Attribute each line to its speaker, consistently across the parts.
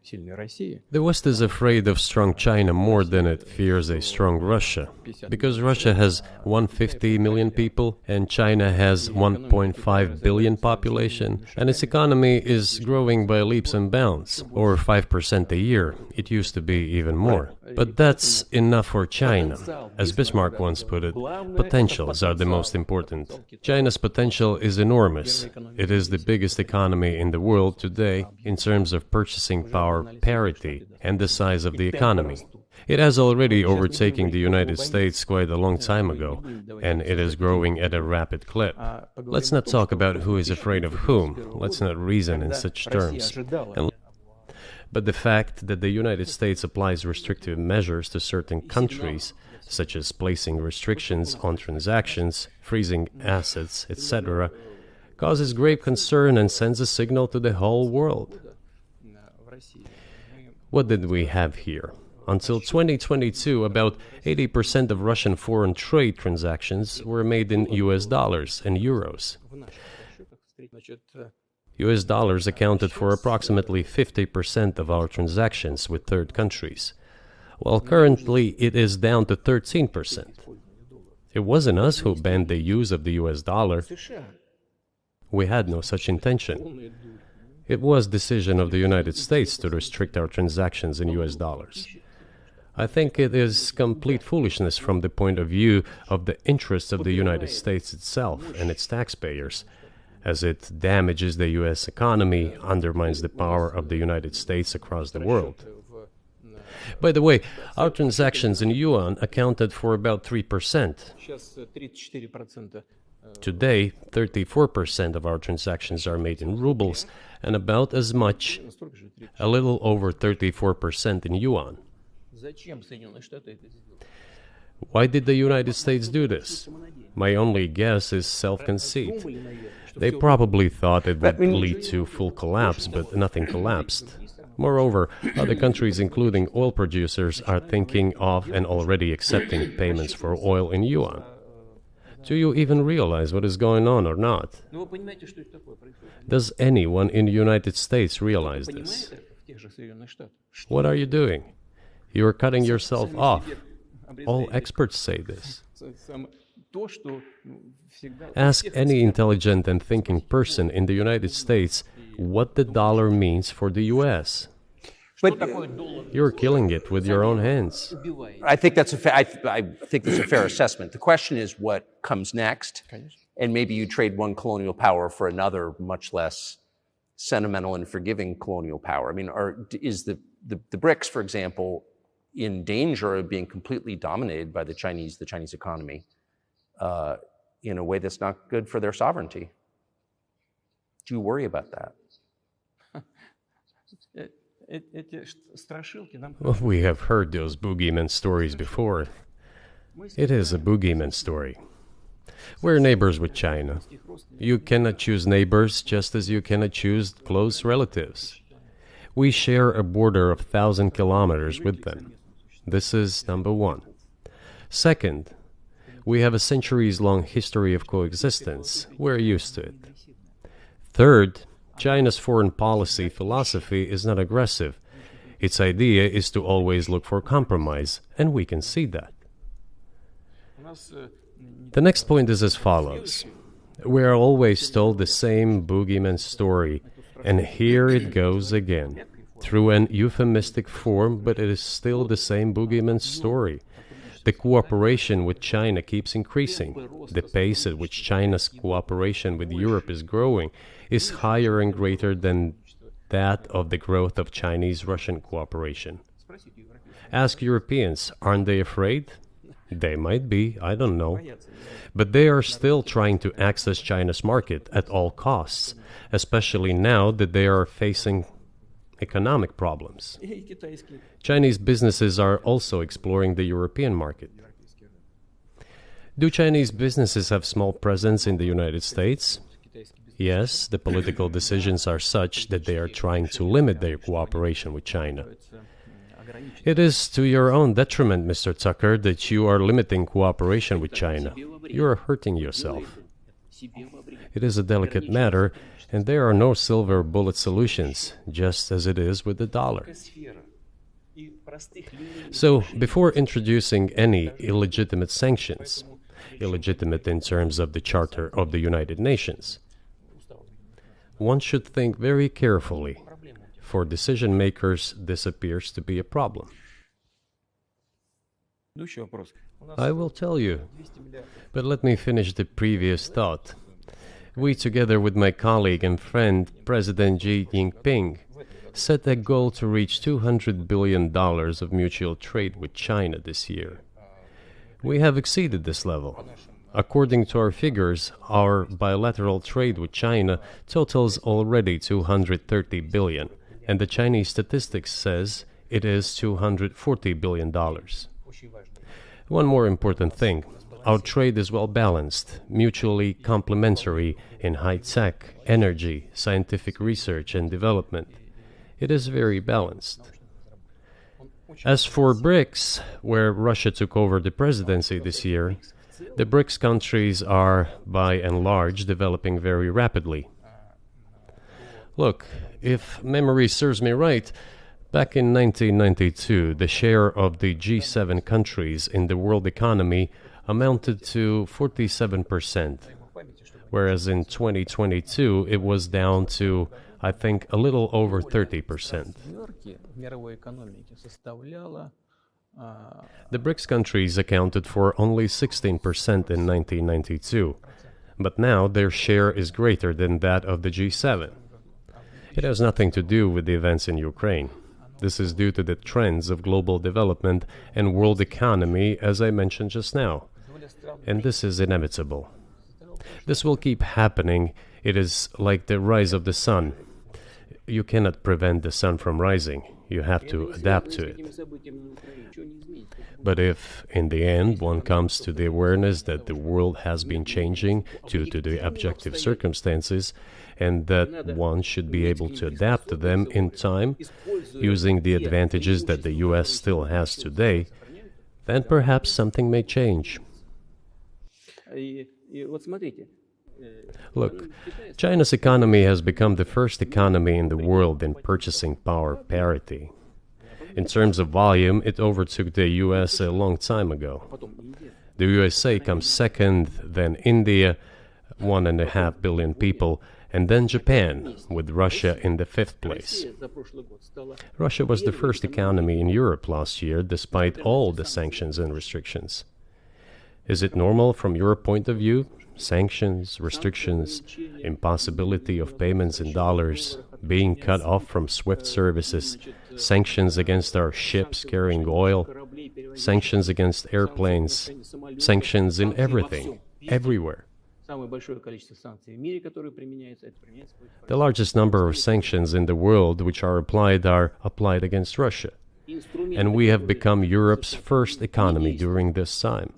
Speaker 1: The West is afraid of strong China more than it fears a strong Russia, because Russia has 150 million people and China has 1.5 billion population, and its economy is growing by leaps and bounds, or 5% a year. It used to be even more. But that's enough for China. As Bismarck once put it, potentials are the most important. China's potential is enormous. It is the biggest economy in the world today in terms of purchasing power parity and the size of the economy. It has already overtaken the United States quite a long time ago, and it is growing at a rapid clip. Let's not talk about who is afraid of whom. Let's not reason in such terms. But the fact that the United States applies restrictive measures to certain countries, such as placing restrictions on transactions, freezing assets, etc., causes grave concern and sends a signal to the whole world. What did we have here? Until 2022, about 80% of Russian foreign trade transactions were made in US dollars and euros. US dollars accounted for approximately 50% of our transactions with third countries, while currently it is down to 13%. It wasn't us who banned the use of the US dollar. We had no such intention. It was decision of the United States to restrict our transactions in US dollars. I think it is complete foolishness from the point of view of the interests of the United States itself and its taxpayers, as it damages the US economy, undermines the power of the United States across the world. By the way, our transactions in yuan accounted for about 3%. Today, 34% of our transactions are made in rubles, and about as much, a little over 34% in yuan. Why did the United States do this? My only guess is self-conceit. They probably thought it would lead to full collapse, but nothing collapsed. Moreover, other countries, including oil producers, are thinking of and already accepting payments for oil in yuan. Do you even realize what is going on or not? Does anyone in the United States realize this? What are you doing? You are cutting yourself off. All experts say this. Ask any intelligent and thinking person in the United States what the dollar means for the US.
Speaker 2: But
Speaker 1: You're killing it with your own hands.
Speaker 2: I think that's I think that's a fair assessment. The question is what comes next, and maybe you trade one colonial power for another, much less sentimental and forgiving colonial power. I mean, is the BRICS, for example, in danger of being completely dominated by the Chinese economy in a way that's not good for their sovereignty? Do you worry about that?
Speaker 1: Well, we have heard those boogeyman stories before. It is a boogeyman story. We're neighbors with China. You cannot choose neighbors just as you cannot choose close relatives. We share a border of 1,000 kilometers with them. This is number one. Second, we have a centuries-long history of coexistence. We're used to it. Third, China's foreign policy philosophy is not aggressive. Its idea is to always look for compromise, and we can see that. The next point is as follows. We are always told the same boogeyman story, and here it goes again, through an euphemistic form, but it is still the same boogeyman story. The cooperation with China keeps increasing. The pace at which China's cooperation with Europe is growing is higher and greater than that of the growth of Chinese-Russian cooperation. Ask Europeans, aren't they afraid? They might be, I don't know. But they are still trying to access China's market at all costs, especially now that they are facing economic problems. Chinese businesses are also exploring the European market. Do Chinese businesses have small presence in the United States? Yes, the political decisions are such that they are trying to limit their cooperation with China. It is to your own detriment, Mr. Tucker, that you are limiting cooperation with China. You are hurting yourself. It is a delicate matter, And there are no silver bullet solutions, just as it is with the dollar. So, before introducing any illegitimate sanctions, illegitimate in terms of the Charter of the United Nations, one should think very carefully. For decision makers, this appears to be a problem. I will tell you, but let me finish the previous thought. We, together with my colleague and friend, President Xi Jinping, set a goal to reach $200 billion of mutual trade with China this year. We have exceeded this level. According to our figures, our bilateral trade with China totals already $230 billion, and the Chinese statistics says it is $240 billion. One more important thing. Our trade is well balanced, mutually complementary in high-tech, energy, scientific research and development. It is very balanced. As for BRICS, where Russia took over the presidency this year, the BRICS countries are, by and large, developing very rapidly. Look, if memory serves me right, back in 1992, the share of the G7 countries in the world economy amounted to 47%, whereas in 2022 it was down to, I think, a little over 30%. The BRICS countries accounted for only 16% in 1992, but now their share is greater than that of the G7. It has nothing to do with the events in Ukraine. This is due to the trends of global development and world economy, as I mentioned just now. And this is inevitable. This will keep happening. It is like the rise of the sun. You cannot prevent the sun from rising. You have to adapt to it. But if, in the end, one comes to the awareness that the world has been changing due to the objective circumstances, and that one should be able to adapt to them in time, using the advantages that the US still has today, then perhaps something may change. Look, China's economy has become the first economy in the world in purchasing power parity. In terms of volume, it overtook the US a long time ago. The USA comes second, then India, 1.5 billion people, and then Japan, with Russia in the fifth place. Russia was the first economy in Europe last year, despite all the sanctions and restrictions. Is it normal from your point of view? Sanctions, restrictions, impossibility of payments in dollars, being cut off from SWIFT services, sanctions against our ships carrying oil, sanctions against airplanes, sanctions in everything, everywhere. The largest number of sanctions in the world which are applied against Russia. And we have become Europe's first economy during this time.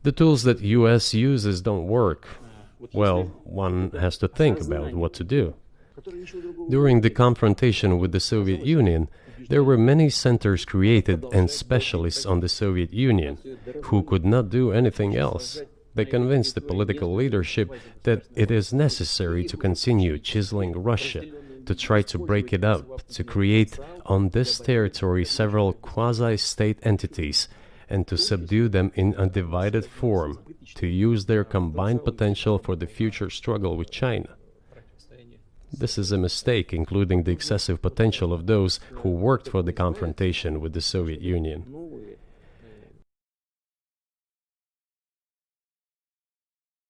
Speaker 1: The tools that US uses don't work. Well, one has to think about what to do. During the confrontation with the Soviet Union, there were many centers created and specialists on the Soviet Union who could not do anything else. They convinced the political leadership that it is necessary to continue chiseling Russia, to try to break it up, to create on this territory several quasi-state entities, and to subdue them in a divided form, to use their combined potential for the future struggle with China. This is a mistake, including the excessive potential of those who worked for the confrontation with the Soviet Union.